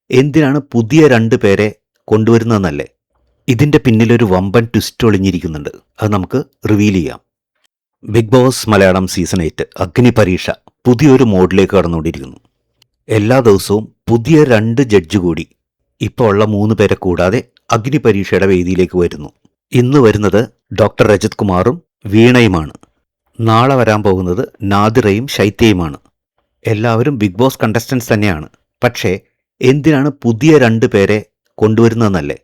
എന്തിനാണ് പുതിയ 2 പേരെ കൊണ്ടുവരുന്നതെന്നല്ലേ? ഇതിൻ്റെ പിന്നിലൊരു വമ്പൻ ട്വിസ്റ്റ് ഒളിഞ്ഞിരിക്കുന്നുണ്ട്. അത് നമുക്ക് റിവീൽ ചെയ്യാം. ബിഗ് ബോസ് മലയാളം സീസൺ 8 അഗ്നി പരീക്ഷ പുതിയൊരു മോഡിലേക്ക് കടന്നുകൊണ്ടിരിക്കുന്നു. എല്ലാ ദിവസവും പുതിയ 2 ജഡ്ജ് കൂടി ഇപ്പോൾ ഉള്ള 3 പേരെ കൂടാതെ അഗ്നി പരീക്ഷയുടെ വേദിയിലേക്ക് വരുന്നു. ഇന്ന് വരുന്നത് ഡോക്ടർ രജത് കുമാറും വീണയുമാണ്. നാളെ വരാൻ പോകുന്നത് നാദിറയും ശൈത്യയുമാണ്. എല്ലാവരും ബിഗ് ബോസ് കണ്ടസ്റ്റൻസ് തന്നെയാണ്. പക്ഷേ എന്തിനാണ് പുതിയ 2 പേരെ കൊണ്ടുവരുന്നതെന്നല്ലേ?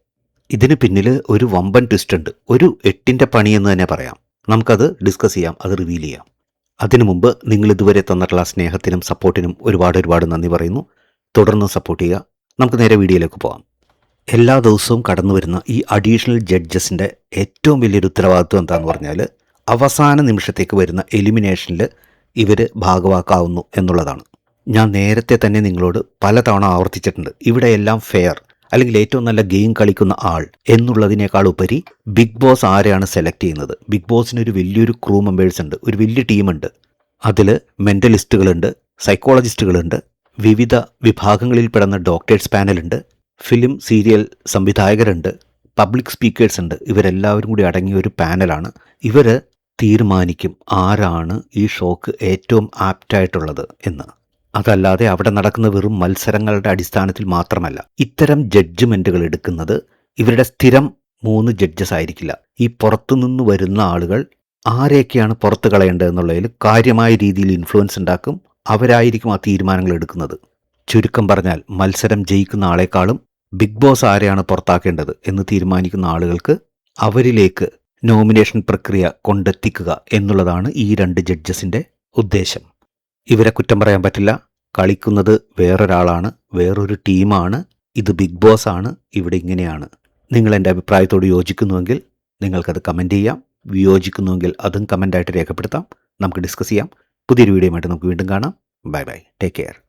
ഇതിന് പിന്നിൽ ഒരു വമ്പൻ ട്വിസ്റ്റ് ഉണ്ട്. ഒരു 8ൻ്റെ പണിയെന്ന് തന്നെ പറയാം. നമുക്കത് ഡിസ്കസ് ചെയ്യാം, അത് റിവീൽ ചെയ്യാം. അതിനു മുമ്പ് നിങ്ങൾ ഇതുവരെ തന്നിട്ടുള്ള സ്നേഹത്തിനും സപ്പോർട്ടിനും ഒരുപാട് നന്ദി പറയുന്നു. തുടർന്ന് സപ്പോർട്ട് ചെയ്യുക. നമുക്ക് നേരെ വീഡിയോയിലേക്ക് പോകാം. എല്ലാ ദിവസവും കടന്നു വരുന്ന ഈ അഡീഷണൽ ജഡ്ജസിൻ്റെ ഏറ്റവും വലിയൊരു ഉത്തരവാദിത്വം എന്താണെന്ന് പറഞ്ഞാൽ അവസാന നിമിഷത്തേക്ക് വരുന്ന എലിമിനേഷനിൽ ഇവർ ഭാഗവാക്കാവുന്നു എന്നുള്ളതാണ്. ഞാൻ നേരത്തെ തന്നെ നിങ്ങളോട് പലതവണ ആവർത്തിച്ചിട്ടുണ്ട്. ഇവിടെ എല്ലാം ഫെയർ, അല്ലെങ്കിൽ ഏറ്റവും നല്ല ഗെയിം കളിക്കുന്ന ആൾ എന്നുള്ളതിനേക്കാൾ ഉപരി ബിഗ് ബോസ് ആരെയാണ് സെലക്ട് ചെയ്യുന്നത്. ബിഗ് ബോസിന് ഒരു വലിയൊരു ക്രൂ മെമ്പേഴ്സ് ഉണ്ട്, ഒരു വലിയ ടീമുണ്ട്. അതിൽ മെൻ്റലിസ്റ്റുകളുണ്ട്, സൈക്കോളജിസ്റ്റുകളുണ്ട്, വിവിധ വിഭാഗങ്ങളിൽപ്പെടുന്ന ഡോക്ടേഴ്സ് പാനലുണ്ട്, ഫിലിം സീരിയൽ സംവിധായകരുണ്ട്, പബ്ലിക് സ്പീക്കേഴ്സ് ഉണ്ട്. ഇവരെല്ലാവരും കൂടി അടങ്ങിയ ഒരു പാനലാണ്. ഇവർ തീരുമാനിക്കും ആരാണ് ഈ ഷോക്ക് ഏറ്റവും ആപ്റ്റായിട്ടുള്ളത് എന്ന്. അതല്ലാതെ അവിടെ നടക്കുന്ന വെറും മത്സരങ്ങളുടെ അടിസ്ഥാനത്തിൽ മാത്രമല്ല. ഇത്തരം ജഡ്ജ്മെൻറ്റുകൾ എടുക്കുന്നത് ഇവരുടെ സ്ഥിരം 3 ജഡ്ജസ് ആയിരിക്കില്ല. ഈ പുറത്തുനിന്ന് വരുന്ന ആളുകൾ ആരെയൊക്കെയാണ് പുറത്ത് കളയേണ്ടത് എന്നുള്ളതിൽ കാര്യമായ രീതിയിൽ ഇൻഫ്ലുവൻസ് ഉണ്ടാക്കും. അവരായിരിക്കും ആ തീരുമാനങ്ങൾ എടുക്കുന്നത്. ചുരുക്കം പറഞ്ഞാൽ മത്സരം ജയിക്കുന്ന ആളെക്കാളും ബിഗ് ബോസ് ആരെയാണ് പുറത്താക്കേണ്ടത് എന്ന് തീരുമാനിക്കുന്ന ആളുകൾക്ക് അവരിലേക്ക് നോമിനേഷൻ പ്രക്രിയ കൊണ്ടെത്തിക്കുക എന്നുള്ളതാണ് ഈ 2 ജഡ്ജസിൻ്റെ ഉദ്ദേശം. ഇവരെ കുറ്റം പറയാൻ പറ്റില്ല. കളിക്കുന്നത് വേറൊരാളാണ്, വേറൊരു ടീമാണ്. ഇത് ബിഗ് ബോസ് ആണ്. ഇവിടെ ഇങ്ങനെയാണ്. നിങ്ങൾ എൻ്റെ അഭിപ്രായത്തോട് യോജിക്കുന്നുവെങ്കിൽ നിങ്ങൾക്കത് കമൻറ്റ് ചെയ്യാം. വിയോജിക്കുന്നുവെങ്കിൽ അതും കമൻ്റായിട്ട് രേഖപ്പെടുത്താം. നമുക്ക് ഡിസ്കസ് ചെയ്യാം. പുതിയൊരു വീഡിയോയുമായിട്ട് നമുക്ക് വീണ്ടും കാണാം. Bye bye. Take care.